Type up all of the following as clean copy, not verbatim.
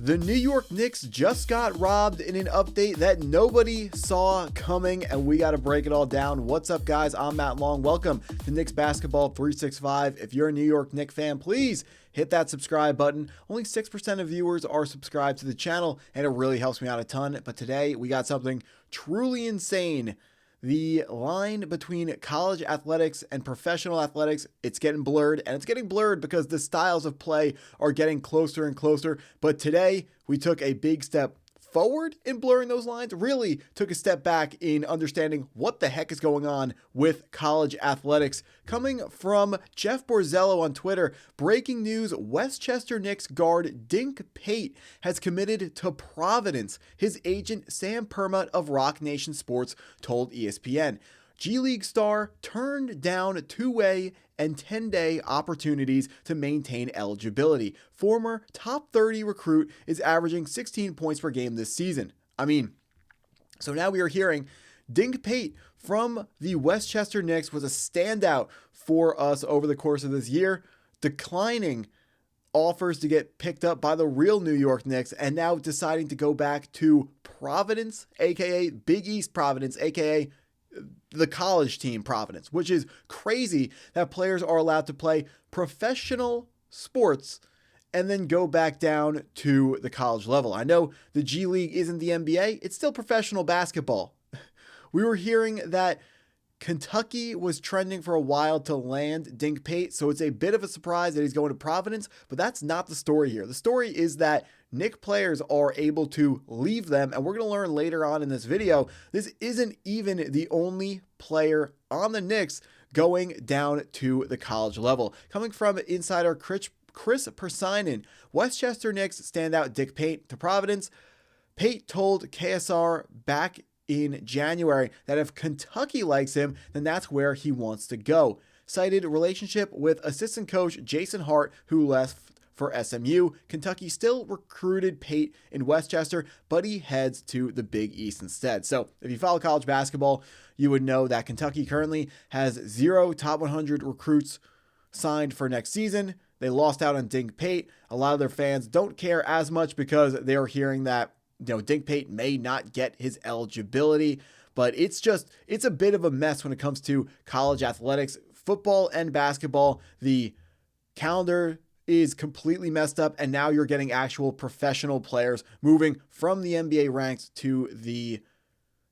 The New York Knicks just got robbed in an update that nobody saw coming, and we got to break it all down. What's up, guys? I'm Matt Long. Welcome to Knicks Basketball 365. If you're a New York Knicks fan, please hit that subscribe button. Only 6% of viewers are subscribed to the channel, and it really helps me out a ton. But today, we got something truly insane. The line between college athletics and professional athletics, it's getting blurred, and it's getting blurred because the styles of play are getting closer and closer. But today, we took a big step forward in blurring those lines, really took a step back in understanding what the heck is going on with college athletics. Coming from Jeff Borzello on Twitter, breaking news: Westchester Knicks guard Dink Pate has committed to Providence. His agent Sam Permut of Rock Nation Sports told ESPN. G League star turned down two-way and 10-day opportunities to maintain eligibility. Former top 30 recruit is averaging 16 points per game this season. So now we are hearing Dink Pate from the Westchester Knicks was a standout for us over the course of this year, declining offers to get picked up by the real New York Knicks, and now deciding to go back to Providence, aka Big East Providence, aka the college team Providence, which is crazy that players are allowed to play professional sports and then go back down to the college level. I know the G League isn't the NBA, it's still professional basketball. We were hearing that Kentucky was trending for a while to land Dink Pate, so it's a bit of a surprise that he's going to Providence, but that's not the story here. The story is that Knick players are able to leave them, and we're going to learn later on in this video, this isn't even the only player on the Knicks going down to the college level. Coming from insider Chris Persinen, Westchester Knicks standout Dink Pate to Providence. Pate told KSR back in January that if Kentucky likes him, then that's where he wants to go. Cited relationship with assistant coach Jason Hart, who left for SMU. Kentucky still recruited Pate in Westchester, but he heads to the Big East instead. So if you follow college basketball, you would know that Kentucky currently has 0 top 100 recruits signed for next season. They lost out on Dink Pate. A lot of their fans don't care as much because they are hearing that Dink Pate may not get his eligibility, but it's a bit of a mess when it comes to college athletics, football and basketball. The calendar is completely messed up, and now you're getting actual professional players moving from the NBA ranks to the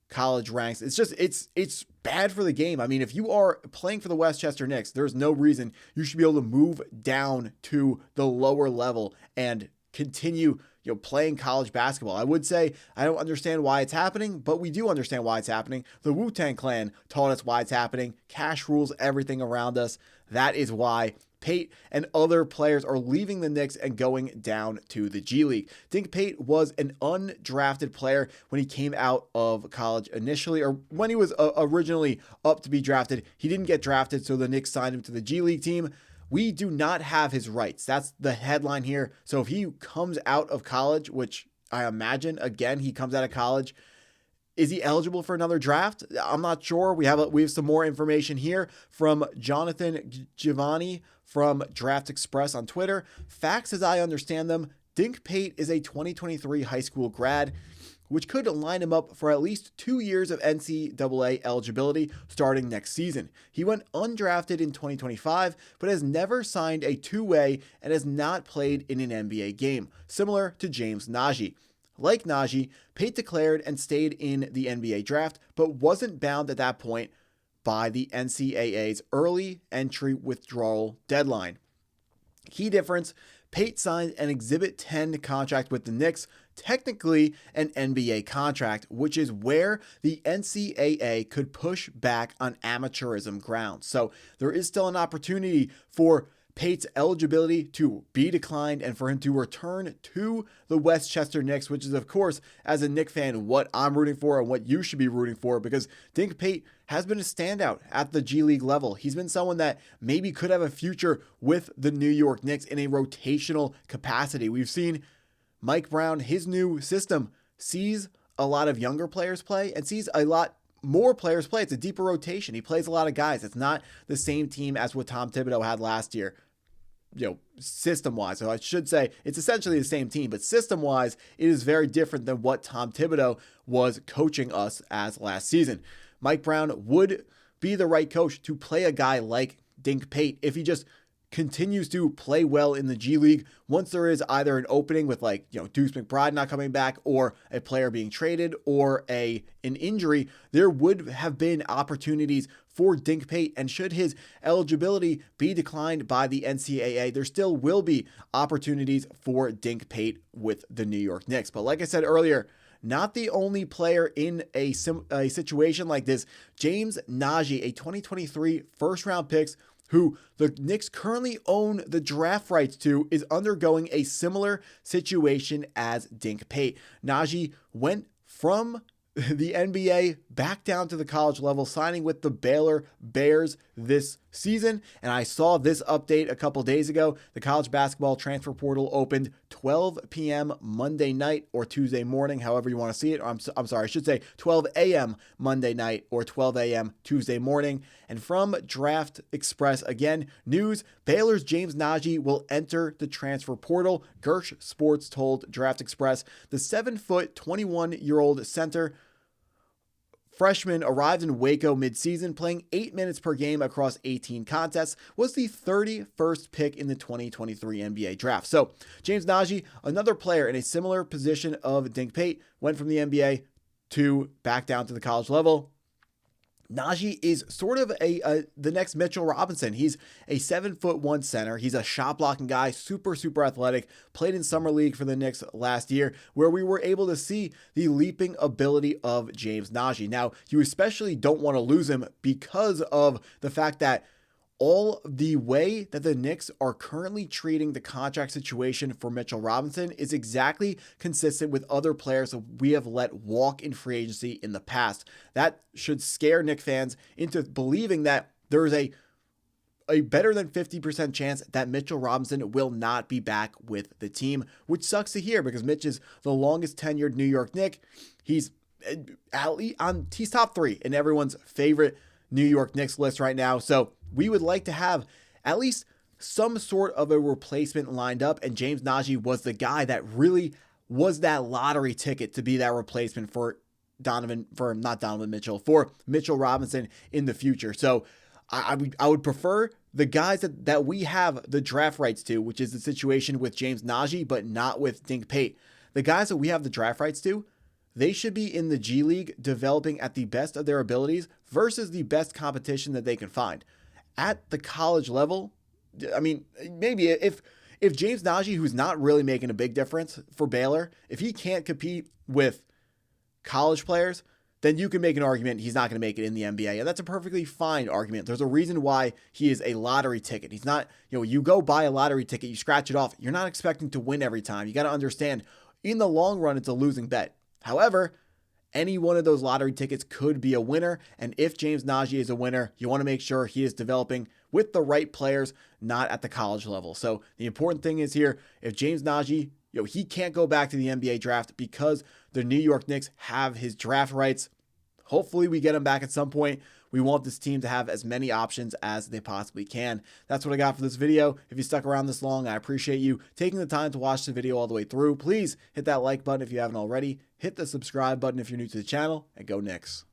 college ranks. It's bad for the game. If you are playing for the Westchester Knicks, there's no reason you should be able to move down to the lower level and continue playing college basketball. I would say I don't understand why it's happening, but we do understand why it's happening. The Wu-Tang Clan taught us why it's happening. Cash rules everything around us. That is why Pate and other players are leaving the Knicks and going down to the G League. Dink Pate was an undrafted player when he came out of college initially, or when he was originally up to be drafted. He didn't get drafted, so the Knicks signed him to the G League team. We do not have his rights. That's the headline here. So if he comes out of college, which I imagine, again, he comes out of college, is he eligible for another draft? I'm not sure. We have some more information here from Jonathan Giovanni from Draft Express on Twitter. Facts as I understand them: Dink Pate is a 2023 high school grad, which could line him up for at least 2 years of NCAA eligibility starting next season. He went undrafted in 2025, but has never signed a two-way and has not played in an NBA game, similar to James Najee. Like Najee, Pate declared and stayed in the NBA draft, but wasn't bound at that point by the NCAA's early entry withdrawal deadline. Key difference: Pate signed an Exhibit 10 contract with the Knicks, technically an NBA contract, which is where the NCAA could push back on amateurism grounds. So there is still an opportunity for Pate's eligibility to be declined and for him to return to the Westchester Knicks, which is, of course, as a Knick fan, what I'm rooting for and what you should be rooting for, because Dink Pate has been a standout at the G League level. He's been someone that maybe could have a future with the New York Knicks in a rotational capacity. We've seen Mike Brown, his new system, sees a lot of younger players play and sees a lot more players play. It's a deeper rotation. He plays a lot of guys. It's not the same team as what Tom Thibodeau had last year. system-wise. So I should say it's essentially the same team, but system-wise, it is very different than what Tom Thibodeau was coaching us as last season. Mike Brown would be the right coach to play a guy like Dink Pate if he just continues to play well in the G League. Once there is either an opening with Deuce McBride not coming back, or a player being traded, or an injury, there would have been opportunities for Dink Pate, and should his eligibility be declined by the NCAA, there still will be opportunities for Dink Pate with the New York Knicks. But like I said earlier, not the only player in a situation like this. James Nagy, a 2023 first-round pick, who the Knicks currently own the draft rights to, is undergoing a similar situation as Dink Pate. Nagy went from the NBA back down to the college level, signing with the Baylor Bears this season. And I saw this update a couple days ago. The college basketball transfer portal opened 12 p.m. Monday night or Tuesday morning, however you want to see it. I'm sorry, I should say 12 a.m. Monday night or 12 a.m. Tuesday morning. And from Draft Express, again, news: Baylor's James Nagy will enter the transfer portal. Gersh Sports told Draft Express the 7-foot, 21-year-old center freshman arrived in Waco midseason, playing 8 minutes per game across 18 contests, was the 31st pick in the 2023 NBA draft. So James Nagy, another player in a similar position of Dink Pate, went from the NBA to back down to the college level. Nagy is sort of the next Mitchell Robinson. He's a 7'1" center. He's a shot blocking guy, super athletic, played in summer league for the Knicks last year, where we were able to see the leaping ability of James Nagy. Now, you especially don't want to lose him because of the fact that all the way that the Knicks are currently treating the contract situation for Mitchell Robinson is exactly consistent with other players that we have let walk in free agency in the past. That should scare Knicks fans into believing that there is a better than 50% chance that Mitchell Robinson will not be back with the team, which sucks to hear because Mitch is the longest tenured New York Knick. He's top 3 in everyone's favorite New York Knicks list right now. So we would like to have at least some sort of a replacement lined up, and James Nagy was the guy that really was that lottery ticket to be that replacement for Mitchell Robinson in the future. So I would prefer the guys that we have the draft rights to, which is the situation with James Nagy, but not with Dink Pate. The guys that we have the draft rights to, they should be in the G League developing at the best of their abilities versus the best competition that they can find. At the college level, I mean, maybe if James Nagy, who's not really making a big difference for Baylor, if he can't compete with college players, then you can make an argument he's not going to make it in the NBA. And that's a perfectly fine argument. There's a reason why he is a lottery ticket. He's not, you go buy a lottery ticket, you scratch it off. You're not expecting to win every time. You got to understand, in the long run, it's a losing bet. However, any one of those lottery tickets could be a winner. And if James Nagy is a winner, you want to make sure he is developing with the right players, not at the college level. So the important thing is here, if James Nagy, he can't go back to the NBA draft because the New York Knicks have his draft rights. Hopefully we get him back at some point. We want this team to have as many options as they possibly can. That's what I got for this video. If you stuck around this long, I appreciate you taking the time to watch the video all the way through. Please hit that like button if you haven't already. Hit the subscribe button if you're new to the channel, and go Knicks.